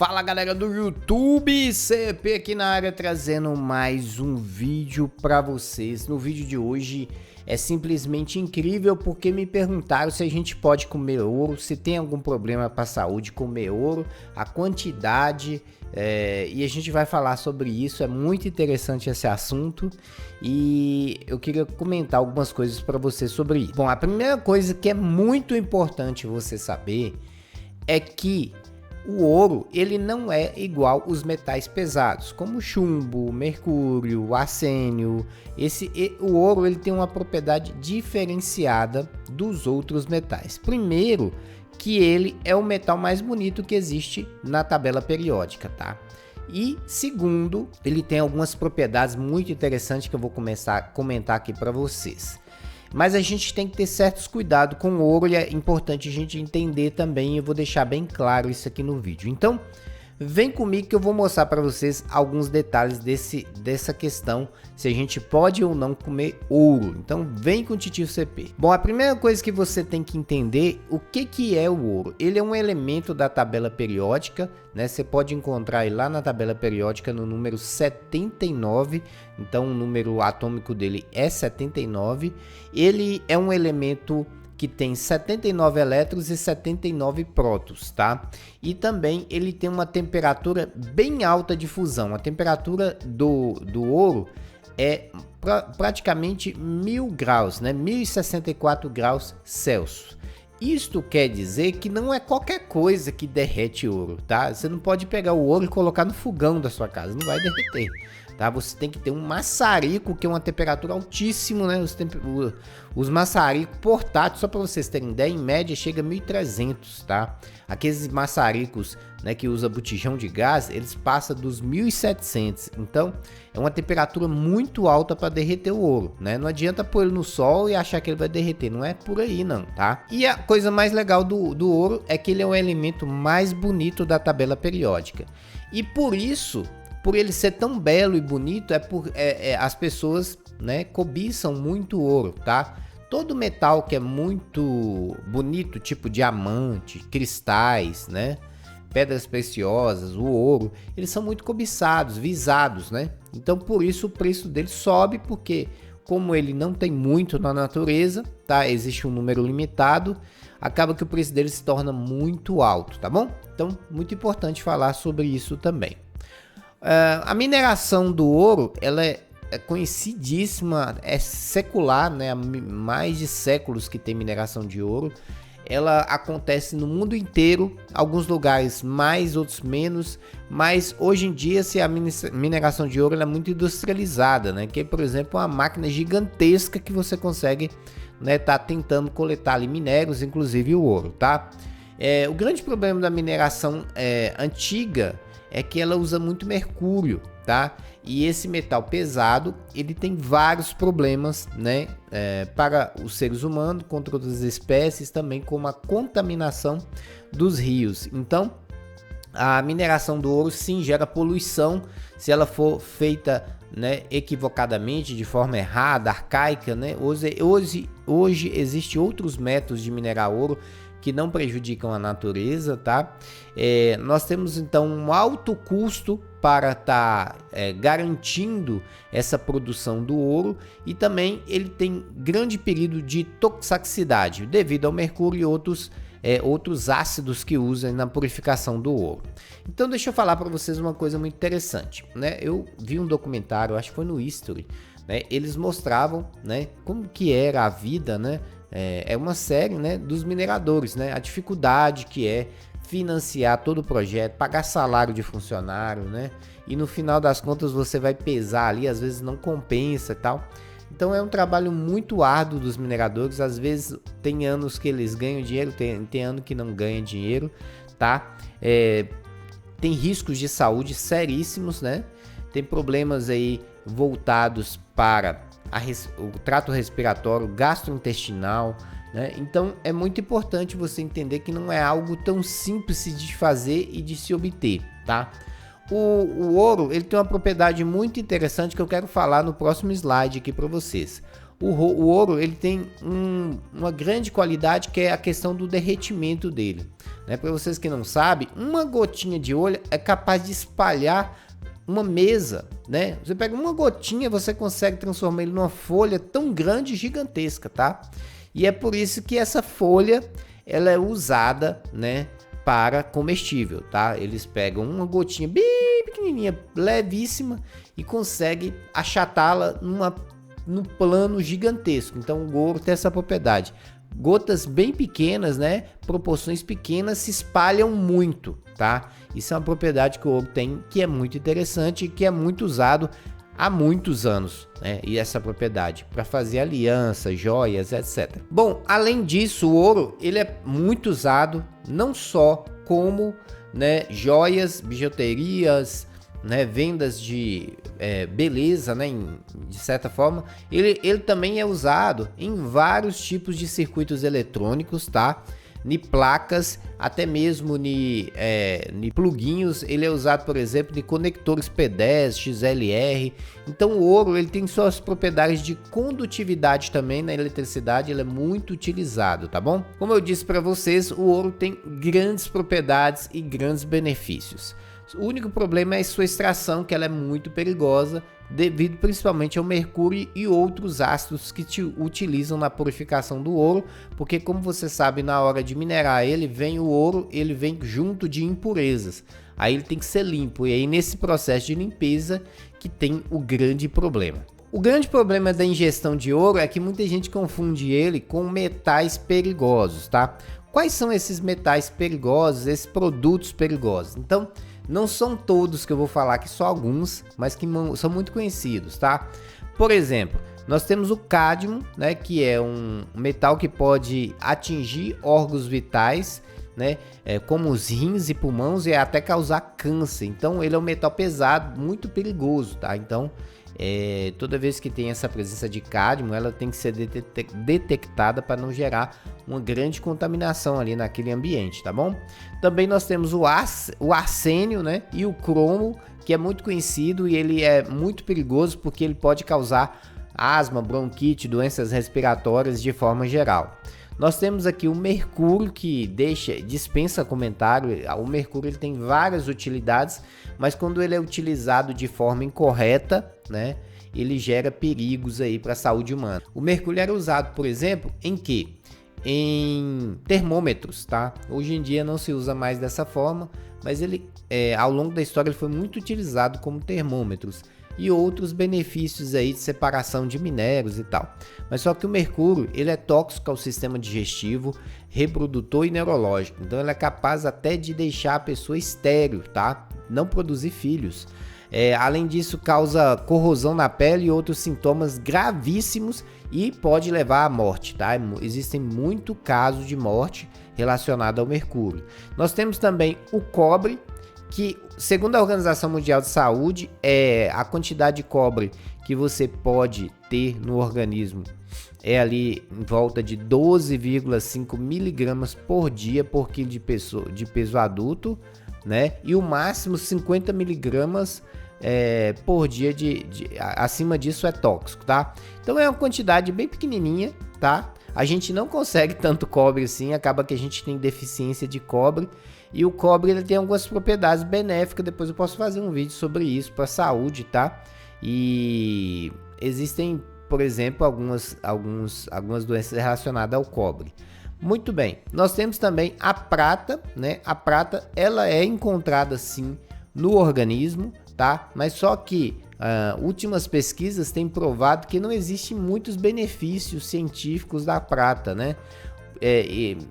Fala galera do YouTube, CP aqui na área trazendo mais um vídeo pra vocês. No vídeo de hoje é simplesmente incrível porque me perguntaram se a gente pode comer ouro, se tem algum problema para a saúde comer ouro, a quantidade, e a gente vai falar sobre isso. É muito interessante esse assunto e eu queria comentar algumas coisas para você sobre isso. Bom, a primeira coisa que é muito importante você saber é que o ouro, ele não é igual os metais pesados, como chumbo, mercúrio, arsênio. O ouro, ele tem uma propriedade diferenciada dos outros metais. Primeiro, que ele é o metal mais bonito que existe na tabela periódica, tá? E segundo, ele tem algumas propriedades muito interessantes que eu vou começar a comentar aqui para vocês. Mas a gente tem que ter certos cuidados com o ouro e é importante a gente entender também. Eu vou deixar bem claro isso aqui no vídeo. Então, vem comigo que eu vou mostrar para vocês alguns detalhes dessa questão, se a gente pode ou não comer ouro. Então, vem com o Titio CP. Bom, a primeira coisa que você tem que entender, o que é o ouro? Ele é um elemento da tabela periódica, né? Você pode encontrar ele lá na tabela periódica no número 79, então o número atômico dele é 79. Ele é um elemento que tem 79 elétrons e 79 prótons, tá? E também ele tem uma temperatura bem alta de fusão. A temperatura do ouro é praticamente 1000 graus, né? 1064 graus Celsius. Isto quer dizer que não é qualquer coisa que derrete ouro, tá? Você não pode pegar o ouro e colocar no fogão da sua casa, não vai derreter, tá? Você tem que ter um maçarico, que é uma temperatura altíssima, né? Os maçaricos portáteis, só para vocês terem ideia, em média chega a 1300, tá? Aqueles maçaricos, né, que usa botijão de gás, eles passam dos 1700. Então, é uma temperatura muito alta para derreter o ouro, né? Não adianta pôr ele no sol e achar que ele vai derreter, não é por aí não, tá? E a coisa mais legal do ouro é que ele é o elemento mais bonito da tabela periódica. E por isso, por ele ser tão belo e bonito, as pessoas, né, cobiçam muito ouro, tá? Todo metal que é muito bonito, tipo diamante, cristais, né, pedras preciosas, o ouro, eles são muito cobiçados, visados, né? Então por isso o preço dele sobe, porque como ele não tem muito na natureza, tá? Existe um número limitado, acaba que o preço dele se torna muito alto, tá bom? Então muito importante falar sobre isso também. A mineração do ouro, ela é conhecidíssima, é secular, né? Há mais de séculos que tem mineração de ouro. Ela acontece no mundo inteiro, alguns lugares mais, outros menos, mas hoje em dia a mineração de ouro ela é muito industrializada, né? Que, por exemplo, uma máquina gigantesca que você consegue, né, tá tentando coletar ali minérios, inclusive o ouro, tá? O grande problema da mineração antiga é que ela usa muito mercúrio, tá? E esse metal pesado, ele tem vários problemas, né? Para os seres humanos, contra outras espécies, também como a contaminação dos rios. Então, a mineração do ouro sim gera poluição se ela for feita, né, equivocadamente, de forma errada, arcaica, né? Hoje existem outros métodos de minerar ouro que não prejudicam a natureza, tá? Nós temos então um alto custo para estar garantindo essa produção do ouro, e também ele tem grande período de toxicidade devido ao mercúrio e outros ácidos que usam na purificação do ouro. Então deixa eu falar para vocês uma coisa muito interessante, né? Eu vi um documentário, acho que foi no History, né? Eles mostravam, né, como que era a vida, né? É uma série, né, dos mineradores, né? A dificuldade que é financiar todo o projeto, pagar salário de funcionário, né? E no final das contas você vai pesar ali, às vezes não compensa e tal. Então é um trabalho muito árduo dos mineradores. Às vezes tem anos que eles ganham dinheiro, tem ano que não ganha dinheiro, tá? Tem riscos de saúde seríssimos, né? Tem problemas aí voltados para o trato respiratório, gastrointestinal, né? Então é muito importante você entender que não é algo tão simples de fazer e de se obter, tá? O ouro, ele tem uma propriedade muito interessante que eu quero falar no próximo slide aqui para vocês. O ouro ele tem uma grande qualidade que é a questão do derretimento dele. Né? Para vocês que não sabem, uma gotinha de ouro é capaz de espalhar uma mesa, né? Você pega uma gotinha, você consegue transformar ele numa folha tão grande e gigantesca, tá? E é por isso que essa folha, ela é usada, né, para comestível, tá? Eles pegam uma gotinha bem pequenininha, levíssima, e conseguem achatá-la num plano gigantesco. Então o ouro tem essa propriedade. Gotas bem pequenas, né? Proporções pequenas se espalham muito, tá? Isso é uma propriedade que o ouro tem que é muito interessante e que é muito usado há muitos anos, né? E essa propriedade para fazer alianças, joias, etc. Bom, além disso, o ouro ele é muito usado não só como, né, joias, bijuterias, né, vendas de beleza, né, de certa forma, ele também é usado em vários tipos de circuitos eletrônicos, tá? Em placas, até mesmo em pluguinhos. Ele é usado, por exemplo, em conectores P10, XLR. Então o ouro ele tem suas propriedades de condutividade também na eletricidade, ele é muito utilizado, tá bom? Como eu disse para vocês, o ouro tem grandes propriedades e grandes benefícios. O único problema é a sua extração, que ela é muito perigosa, devido principalmente ao mercúrio e outros ácidos que utilizam na purificação do ouro, porque como você sabe, na hora de minerar ele, vem o ouro, ele vem junto de impurezas, aí ele tem que ser limpo, e aí nesse processo de limpeza que tem o grande problema. O grande problema da ingestão de ouro é que muita gente confunde ele com metais perigosos, tá? Quais são esses metais perigosos, esses produtos perigosos? Então, não são todos que eu vou falar aqui, só alguns, mas que são muito conhecidos, tá? Por exemplo, nós temos o cádmio, né, que é um metal que pode atingir órgãos vitais, né, como os rins e pulmões, e até causar câncer. Então, ele é um metal pesado, muito perigoso, tá? Então, toda vez que tem essa presença de cádmio, ela tem que ser detectada para não gerar uma grande contaminação ali naquele ambiente, tá bom? Também nós temos o arsênio, né, e o cromo, que é muito conhecido e ele é muito perigoso porque ele pode causar asma, bronquite, doenças respiratórias de forma geral. Nós temos aqui o mercúrio, que dispensa comentário. O mercúrio ele tem várias utilidades, mas quando ele é utilizado de forma incorreta, né, ele gera perigos aí para a saúde humana. O mercúrio era usado, por exemplo, em quê? Em termômetros, tá? Hoje em dia não se usa mais dessa forma, mas ele, ao longo da história, ele foi muito utilizado como termômetros e outros benefícios aí de separação de minérios e tal. Mas só que o mercúrio, ele é tóxico ao sistema digestivo, reprodutor e neurológico. Então ele é capaz até de deixar a pessoa estéril, tá? Não produzir filhos. Além disso, causa corrosão na pele e outros sintomas gravíssimos e pode levar à morte, tá? Existem muitos casos de morte relacionados ao mercúrio. Nós temos também o cobre, que, segundo a Organização Mundial de Saúde, a quantidade de cobre que você pode ter no organismo é ali em volta de 12,5 miligramas por dia por quilo de peso adulto, né? E o máximo 50 miligramas por dia acima disso é tóxico, tá? Então é uma quantidade bem pequenininha, tá? A gente não consegue tanto cobre assim, acaba que a gente tem deficiência de cobre. E o cobre ele tem algumas propriedades benéficas, depois eu posso fazer um vídeo sobre isso para a saúde, tá? E existem, por exemplo, algumas doenças relacionadas ao cobre. Muito bem, nós temos também a prata, né? A prata ela é encontrada sim no organismo, tá? Mas só que últimas pesquisas têm provado que não existem muitos benefícios científicos da prata, né?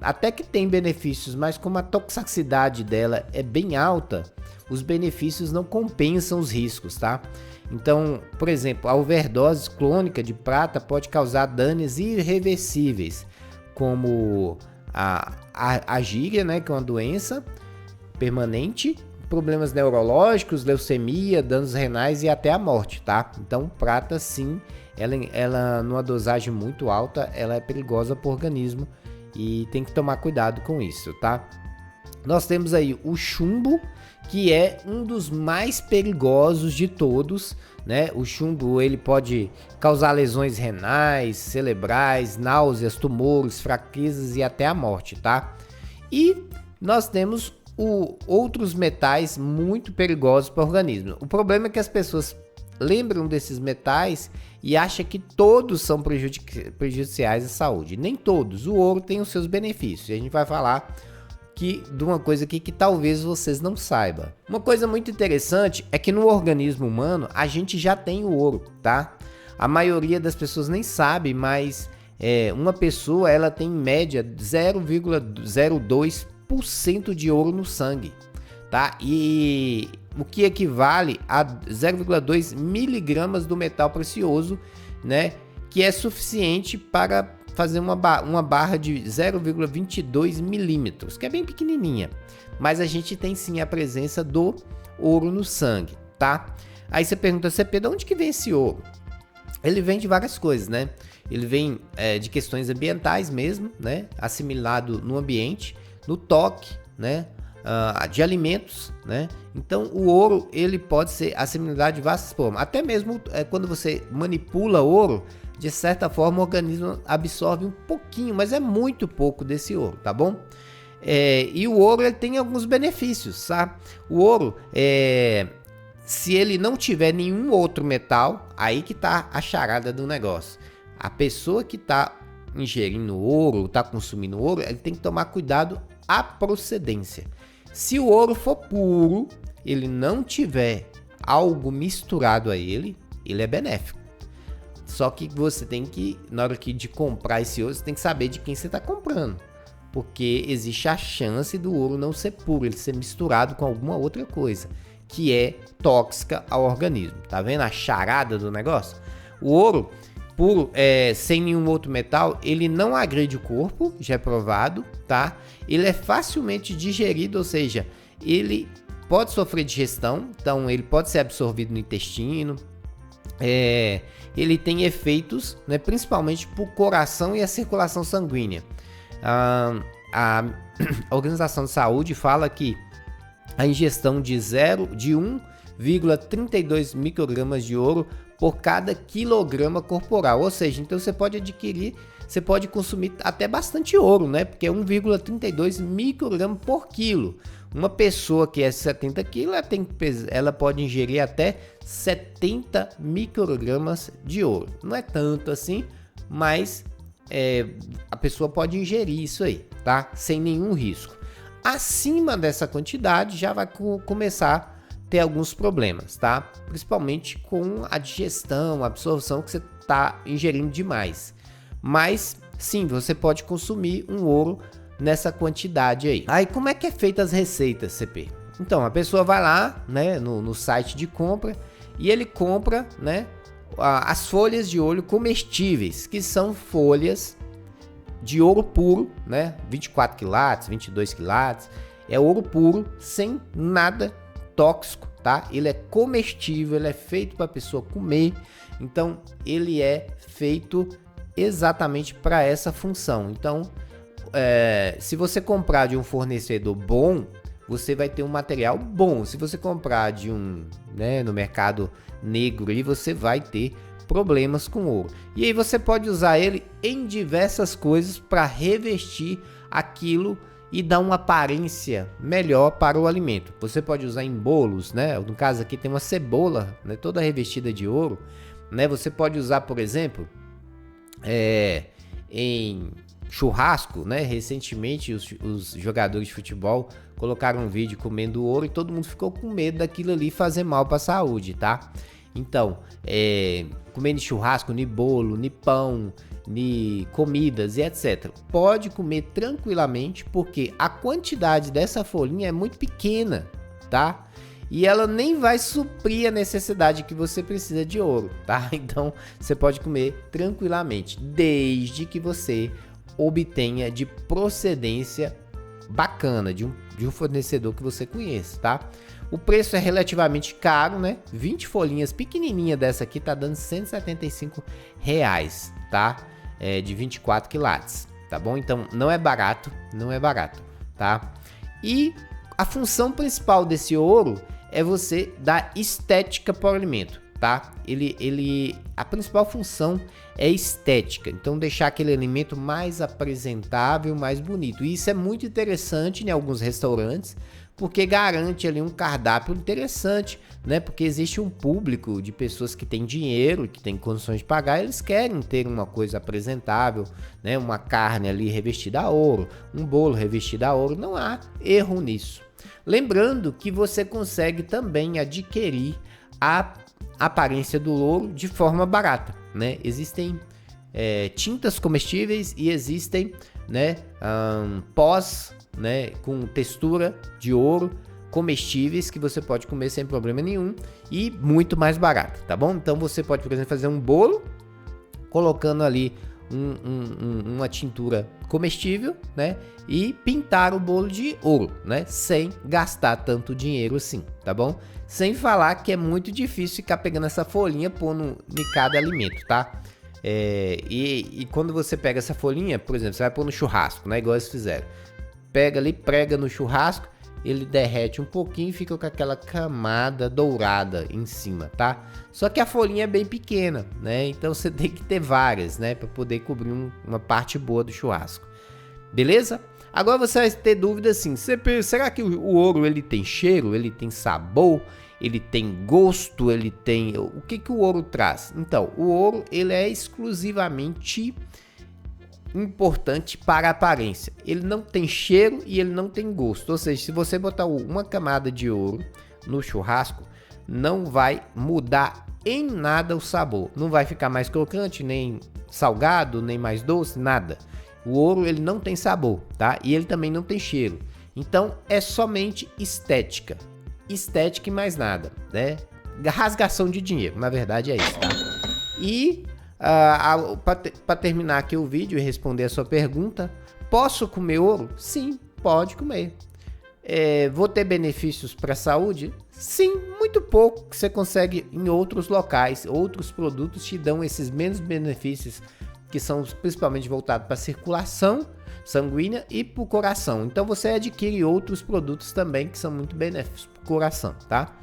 Até que tem benefícios, mas como a toxicidade dela é bem alta, os benefícios não compensam os riscos, tá? Então, por exemplo, a overdose crônica de prata pode causar danos irreversíveis, como a gíria, né, que é uma doença permanente, problemas neurológicos, leucemia, danos renais e até a morte, tá? Então, prata sim, ela numa dosagem muito alta, ela é perigosa para o organismo e tem que tomar cuidado com isso, tá? Nós temos aí o chumbo, que é um dos mais perigosos de todos, né? O chumbo, ele pode causar lesões renais, cerebrais, náuseas, tumores, fraquezas e até a morte, tá? E nós temos outros metais muito perigosos para o organismo. O problema é que as pessoas lembram desses metais e acham que todos são prejudiciais à saúde. Nem todos. O ouro tem os seus benefícios. E a gente vai falar de uma coisa aqui que talvez vocês não saibam. Uma coisa muito interessante é que no organismo humano a gente já tem o ouro, tá? A maioria das pessoas nem sabe, mas uma pessoa ela tem em média 0,02% de ouro no sangue, tá? E o que equivale a 0,2 miligramas do metal precioso, né? Que é suficiente para fazer uma barra de 0,22 milímetros, que é bem pequenininha. Mas a gente tem sim a presença do ouro no sangue, tá? Aí você pergunta, CP, de onde que vem esse ouro? Ele vem de várias coisas, né? Ele vem de questões ambientais mesmo, né? Assimilado no ambiente, no toque, né? De alimentos, né? Então o ouro ele pode ser assimilado de várias formas. Até mesmo quando você manipula ouro, de certa forma o organismo absorve um pouquinho, mas é muito pouco desse ouro, tá bom? E o ouro ele tem alguns benefícios, tá? O ouro, se ele não tiver nenhum outro metal, aí que tá a charada do negócio. A pessoa que tá ingerindo ouro, tá consumindo ouro, ele tem que tomar cuidado à procedência. Se o ouro for puro, ele não tiver algo misturado a ele, ele é benéfico. Só que você tem que, na hora de comprar esse ouro, você tem que saber de quem você está comprando. Porque existe a chance do ouro não ser puro, ele ser misturado com alguma outra coisa, que é tóxica ao organismo. Tá vendo a charada do negócio? O ouro puro, sem nenhum outro metal, ele não agride o corpo, já é provado, tá? Ele é facilmente digerido, ou seja, ele pode sofrer digestão, então ele pode ser absorvido no intestino. Ele tem efeitos, né, principalmente para o coração e a circulação sanguínea. A Organização de Saúde fala que a ingestão de 1,32 microgramas de ouro por cada quilograma corporal, ou seja, então você pode adquirir, você pode consumir até bastante ouro, né? Porque é 1,32 microgramas por quilo. Uma pessoa que é 70 quilos, ela pode ingerir até 70 microgramas de ouro. Não é tanto assim, mas a pessoa pode ingerir isso aí, tá? Sem nenhum risco. Acima dessa quantidade já vai começar a ter alguns problemas, tá? Principalmente com a digestão, a absorção que você está ingerindo demais. Mas sim, você pode consumir um ouro nessa quantidade aí. Aí como é que é feita as receitas, CP? Então a pessoa vai lá, né, no site de compra e ele compra, né, as folhas de ouro comestíveis, que são folhas de ouro puro, né, 24 quilates, 22 quilates, é ouro puro sem nada tóxico, tá? Ele é comestível, ele é feito para a pessoa comer, então ele é feito exatamente para essa função. Então se você comprar de um fornecedor bom, você vai ter um material bom. Se você comprar de no mercado negro, aí você vai ter problemas com ouro. E aí você pode usar ele em diversas coisas para revestir aquilo e dar uma aparência melhor para o alimento. Você pode usar em bolos, né? No caso aqui tem uma cebola, né, toda revestida de ouro, né? Você pode usar, por exemplo, em churrasco, né? Recentemente os jogadores de futebol colocaram um vídeo comendo ouro e todo mundo ficou com medo daquilo ali fazer mal para a saúde, tá? Então, comendo churrasco, ni bolo, ni pão, ni comidas e etc. Pode comer tranquilamente porque a quantidade dessa folhinha é muito pequena, tá? E ela nem vai suprir a necessidade que você precisa de ouro, tá? Então, você pode comer tranquilamente, desde que você obtenha de procedência bacana, de um fornecedor que você conheça, tá? O preço é relativamente caro, né? 20 folhinhas pequenininha dessa aqui tá dando R$175, tá? De 24 quilates, tá bom? Então não é barato, tá? E a função principal desse ouro é você dar estética para o alimento, tá? A principal função é estética, então deixar aquele alimento mais apresentável, mais bonito. E isso é muito interessante em alguns restaurantes, porque garante ali um cardápio interessante, né? Porque existe um público de pessoas que têm dinheiro, que têm condições de pagar, eles querem ter uma coisa apresentável, né? Uma carne ali revestida a ouro, um bolo revestido a ouro, não há erro nisso. Lembrando que você consegue também adquirir a aparência do ouro de forma barata, né? Existem tintas comestíveis e existem, né, pós, né, com textura de ouro comestíveis que você pode comer sem problema nenhum e muito mais barato, tá bom? Então você pode, por exemplo, fazer um bolo colocando ali uma tintura comestível, né, e pintar o bolo de ouro, né, sem gastar tanto dinheiro assim, tá bom? Sem falar que é muito difícil ficar pegando essa folhinha pondo em cada alimento, tá? E quando você pega essa folhinha, por exemplo, você vai pôr no churrasco, né, igual eles fizeram. Pega ali, prega no churrasco, ele derrete um pouquinho e fica com aquela camada dourada em cima, tá? Só que a folhinha é bem pequena, né? Então você tem que ter várias, né? Para poder cobrir uma parte boa do churrasco. Beleza? Agora você vai ter dúvida assim, será que o ouro ele tem cheiro, ele tem sabor, ele tem gosto, ele tem... O que o ouro traz? Então, o ouro ele é exclusivamente importante para a aparência. Ele não tem cheiro e ele não tem gosto. Ou seja, se você botar uma camada de ouro no churrasco, não vai mudar em nada o sabor. Não vai ficar mais crocante, nem salgado, nem mais doce, nada. O ouro ele não tem sabor, tá? E ele também não tem cheiro. Então é somente estética. Estética e mais nada, né? Rasgação de dinheiro, na verdade é isso, tá? E para terminar aqui o vídeo e responder a sua pergunta, posso comer ouro? Sim, pode comer. Vou ter benefícios para a saúde? Sim, muito pouco que você consegue em outros locais. Outros produtos te dão esses menos benefícios, que são principalmente voltados para a circulação sanguínea e para o coração. Então você adquire outros produtos também que são muito benéficos para o coração, tá?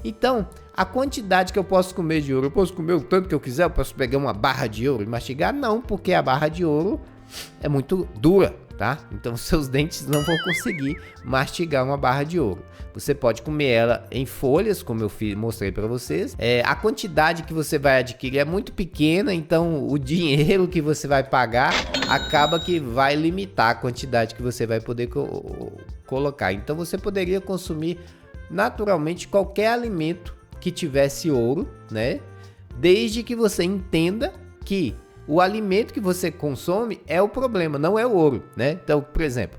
Então, a quantidade que eu posso comer de ouro, eu posso comer o tanto que eu quiser, eu posso pegar uma barra de ouro e mastigar? Não, porque a barra de ouro é muito dura, tá? Então seus dentes não vão conseguir mastigar uma barra de ouro. Você pode comer ela em folhas, como eu mostrei para vocês. A quantidade que você vai adquirir é muito pequena, então o dinheiro que você vai pagar acaba que vai limitar a quantidade que você vai poder colocar. Então você poderia consumir naturalmente qualquer alimento que tivesse ouro, né? Desde que você entenda que o alimento que você consome é o problema, não é o ouro, né? Então, por exemplo,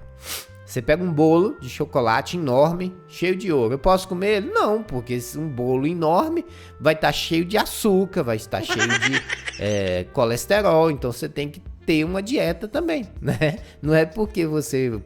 você pega um bolo de chocolate enorme, cheio de ouro. Eu posso comer ele? Não, porque um bolo enorme vai estar cheio de açúcar, vai estar cheio de colesterol. Então você tem que ter uma dieta também, né? Não é porque você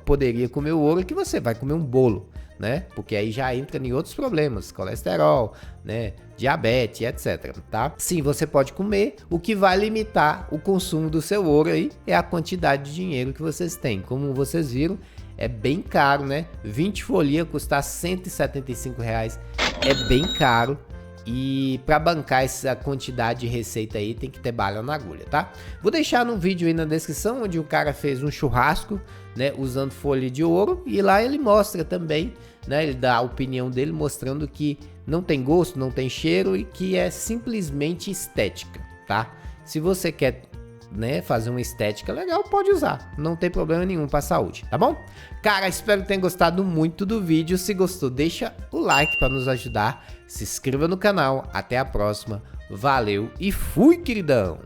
poderia comer o ouro que você vai comer um bolo, né? Porque aí já entra em outros problemas, colesterol, né? Diabetes, etc, tá? Sim, você pode comer, o que vai limitar o consumo do seu ouro aí é a quantidade de dinheiro que vocês têm. Como vocês viram, é bem caro, né? 20 folhinhas custar R$175 é bem caro. E para bancar essa quantidade de receita aí tem que ter bala na agulha, tá? Vou deixar no vídeo aí na descrição onde o cara fez um churrasco, né, usando folha de ouro, e lá ele mostra também, né, ele dá a opinião dele mostrando que não tem gosto, não tem cheiro e que é simplesmente estética, tá? Se você quer, né, fazer uma estética legal, pode usar, não tem problema nenhum para a saúde, tá bom? Cara, espero que tenha gostado muito do vídeo. Se gostou, deixa o like para nos ajudar, se inscreva no canal. Até a próxima, valeu e fui, queridão!